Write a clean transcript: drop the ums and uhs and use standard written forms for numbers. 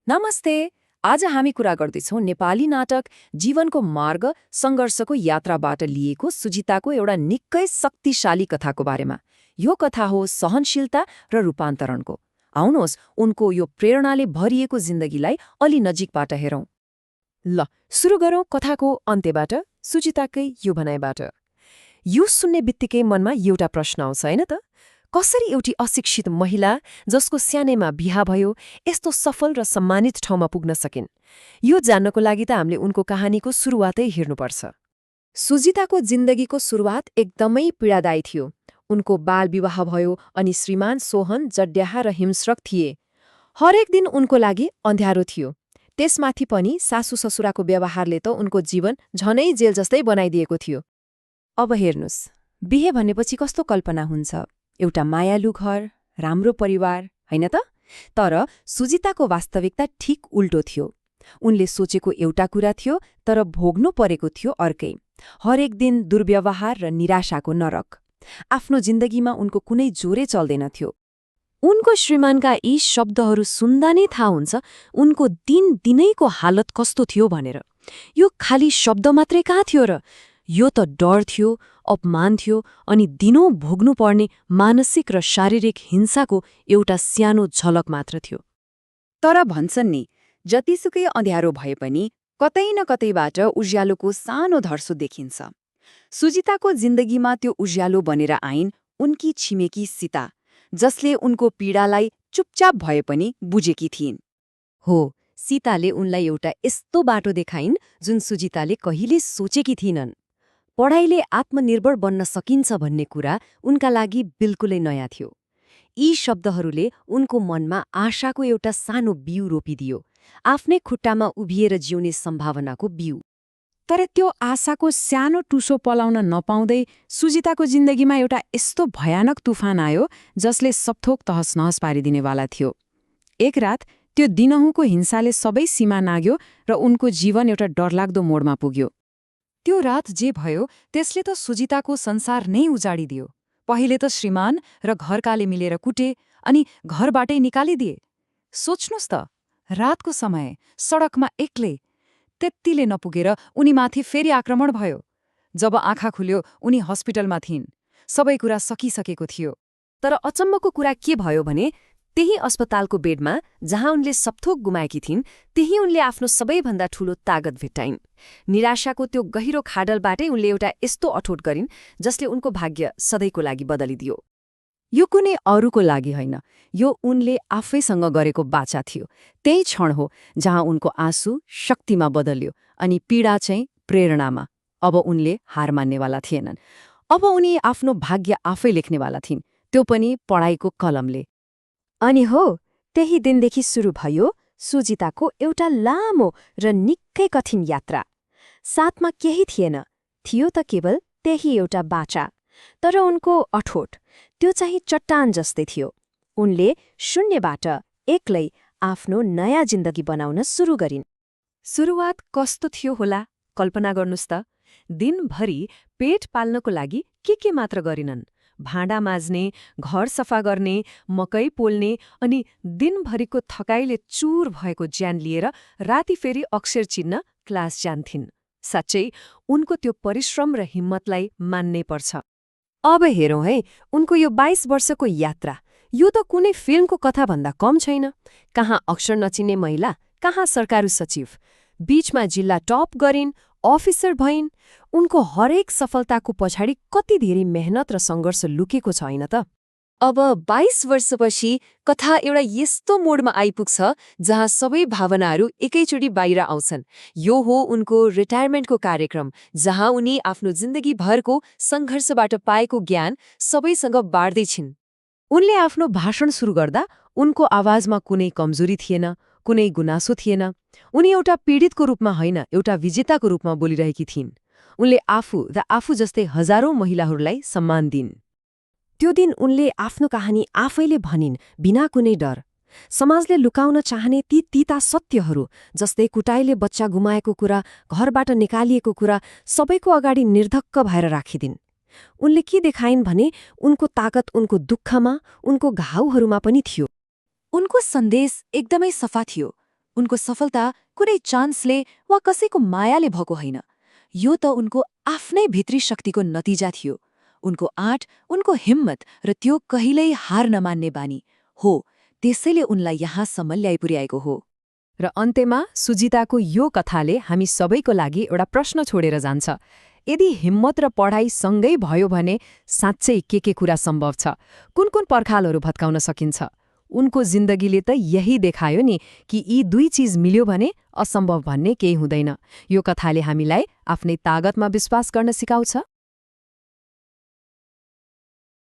नमस्ते। आज हामी कुरा गर्दैछौँ नेपाली नाटक जीवनको मार्ग सङ्घर्षको यात्राबाट लिएको सुजिताको एउटा निकै शक्तिशाली कथाको बारेमा। यो कथा हो सहनशीलता र रूपान्तरणको। आउनुहोस् उनको यो प्रेरणाले भरिएको जिन्दगीलाई अलि नजिकबाट हेरौँ। ल सुरु गरौँ कथाको अन्त्यबाट, सुजिताकै यो भनाइबाट। यो सुन्ने बित्तिकै मनमा एउटा प्रश्न आउँछ हैन त? कसरी एउटी अशिक्षित महिला जसको सानैमा बिहा भयो यस्तो सफल र सम्मानित ठाउँमा पुग्न सकिन्? यो जान्नको लागि त हामीले उनको कहानीको सुरुवातै हेर्नुपर्छ। सुजिताको जिन्दगीको सुरुवात एकदमै पीडादायी थियो। उनको बाल विवाह भयो अनि श्रीमान सोहन जड्याहा र हिंस्रक थिए। हरेक दिन उनको लागि अँध्यारो थियो। त्यसमाथि पनि सासु ससुराको व्यवहारले त उनको जीवन झनै जेल जस्तै बनाइदिएको थियो। अब हेर्नुस्, बिहे भनेपछि कस्तो कल्पना हुन्छ? एउटा मायालु घर, राम्रो परिवार, होइन त? तर सुजिताको वास्तविकता ठिक उल्टो थियो। उनले सोचेको एउटा कुरा थियो, तर भोग्नु परेको थियो अर्कै। हरेक दिन दुर्व्यवहार र निराशाको नरक। आफ्नो जिन्दगीमा उनको कुनै जोरै चल्दैनथ्यो। उनको श्रीमानका यी शब्दहरू सुन्दा नै थाहा हुन्छ उनको दिनदिनैको हालत कस्तो थियो भनेर। यो खाली शब्द मात्रै कहाँ थियो र? यो त डर थियो, अपमान थियो अनि दिनौं भोग्नुपर्ने मानसिक र शारीरिक हिंसाको एउटा सानो झलक मात्र थियो। तर भन्छन् नि, जतिसुकै अँध्यारो भए पनि कतै न कतैबाट उज्यालोको सानो धर्सो देखिन्छ। सुजिताको जिन्दगीमा त्यो उज्यालो बनेर आइन् उनकी छिमेकी सीता, जसले उनको पीडालाई चुपचाप भए पनि बुझेकी थिइन्। हो, सीताले उनलाई एउटा यस्तो बाटो देखाइन् जुन सुजिताले कहिले सोचेकी थिइनन्। पढाइले आत्मनिर्भर बन्न सकिन्छ भन्ने कुरा उनका लागि बिल्कुलै नयाँ थियो। यी शब्दहरूले उनको मनमा आशाको एउटा सानो बिउ रोपिदियो, आफ्नै खुट्टामा उभिएर जिउने सम्भावनाको बिउ। तर त्यो आशाको सानो टुसो पलाउन नपाउँदै सुजिताको जिन्दगीमा एउटा यस्तो भयानक तुफान आयो जसले सबथोक तहसनहस पारिदिनेवाला थियो। एक रात त्यो दिनहुँको हिंसाले सबै सीमा नाग्यो र उनको जीवन एउटा डरलाग्दो मोडमा पुग्यो। त्यो रात जे भयो त्यसले त सुजिताको संसार नै उजाडिदियो। पहिले त श्रीमान र घरकाले मिलेर कुटे अनि घरबाटै निकालिदिए। सोच्नुस् त, रातको समय सडकमा एक्लै, त्यतिले नपुगेर उनीमाथि फेरि आक्रमण भयो। जब आँखा खुल्यो उनी हस्पिटलमा थिइन्। सबै कुरा सकिसकेको थियो। तर अचम्मको कुरा के भयो भने त्यही अस्पतालको बेडमा जहाँ उनले सबथोक गुमाएकी थिइन् त्यही उनले आफ्नो सबैभन्दा ठूलो तागत भेट्टाइन्। निराशाको त्यो गहिरो खाडलबाटै उनले एउटा यस्तो अठोट गरिन् जसले उनको भाग्य सधैँको लागि बदलिदियो। यो कुनै अरूको लागि होइन, यो उनले आफैसँग गरेको बाचा थियो। त्यही क्षण हो जहाँ उनको आँसु शक्तिमा बदल्यो अनि पीडा चाहिँ प्रेरणामा। अब उनले हार मान्नेवाला थिएनन्। अब उनी आफ्नो भाग्य आफै लेख्नेवाला थिइन्, त्यो पनि पढाइको कलमले। अनि हो, त्यही दिनदेखि सुरु भयो सुजिताको एउटा लामो र निकै कठिन यात्रा। साथमा केही थिएन, थियो त केवल त्यही एउटा बाचा। तर उनको अठोट, त्यो चाहिँ चट्टान जस्तै थियो। उनले शून्यबाट एक्लै आफ्नो नयाँ जिन्दगी बनाउन सुरु गरिन्। सुरुवात कस्तो थियो होला कल्पना गर्नुस् त। दिनभरि पेट पाल्नको लागि के मात्र गरिनन्। भाँडा माझ्ने, घर सफा गर्ने, मकै पोल्ने अनि दिनभरिको थकाइले चूर भएको ज्यान लिएर राति फेरि अक्षर चिन्न क्लास जान्थिन्। साँच्चै उनको त्यो परिश्रम र हिम्मतलाई मान्नै पर्छ। अब हेरौँ है उनको यो 22 वर्षको यात्रा। यो त कुनै फिल्मको कथाभन्दा कम छैन। कहाँ अक्षर नचिन्ने महिला, कहाँ सरकारी सचिव, बीचमा जिल्ला टप गरिन्, अफिसर भइन्। उनको हरेक सफलताको पछाडि कति धेरै मेहनत र सङ्घर्ष लुकेको छ हैन त? अब 22 वर्षपछि कथा एउटा यस्तो मोडमा आइपुग्छ जहाँ सबै भावनाहरू एकैचोटि बाहिर आउँछन्। यो हो उनको रिटायरमेन्टको कार्यक्रम, जहाँ उनी आफ्नो जिन्दगीभरको सङ्घर्षबाट पाएको ज्ञान सबैसँग बाँड्दै छिन्। उनले आफ्नो भाषण सुरु गर्दा उनको आवाजमा कुनै कमजोरी थिएन, कुनै गुनासो थिएन। उनी एउटा पीडितको रूपमा होइन, एउटा विजेताको रूपमा बोलिरहेकी थिइन्। उनले आफू र आफू जस्तै हजारौं महिलाहरूलाई सम्मान दिइन्। त्यो दिन उनले आफ्नो कहानी आफैले भनिन्, बिना कुनै डर। समाजले लुकाउन चाहने ती तीता सत्यहरू, जस्तै कुटाइले बच्चा गुमाएको कुरा, घरबाट निकालिएको कुरा, सबैको अगाडि निर्धक्क भएर राखिदिन्। उनले के देखाइन् भने उनको ताकत उनको दुःखमा, उनको घाउहरूमा पनि थियो। उनको सन्देश एकदमै सफा थियो। उनको सफलता कुनै चान्सले वा कसैको मायाले भएको होइन। यो त उनको आफ्नै भित्री शक्तिको नतिजा थियो। उनको आँट, उनको हिम्मत र त्यो कहिल्यै हार नमान्ने बानी हो, त्यसैले उनलाई यहाँसम्म ल्याइपुर्याएको हो। र अन्त्यमा सुजिताको यो कथाले हामी सबैको लागि एउटा प्रश्न छोडेर जान्छ। यदि हिम्मत र पढाइ सँगै भयो भने साँच्चै के कुरा सम्भव छ? कुन पर्खालहरू भत्काउन सकिन्छ? उनको जिन्दगीले त यही देखायो नि कि यी दुई चीज मिल्यो भने असम्भव भन्ने केही हुँदैन। यो कथाले हामीलाई आफ्नै तागतमा विश्वास गर्न सिकाउँछ।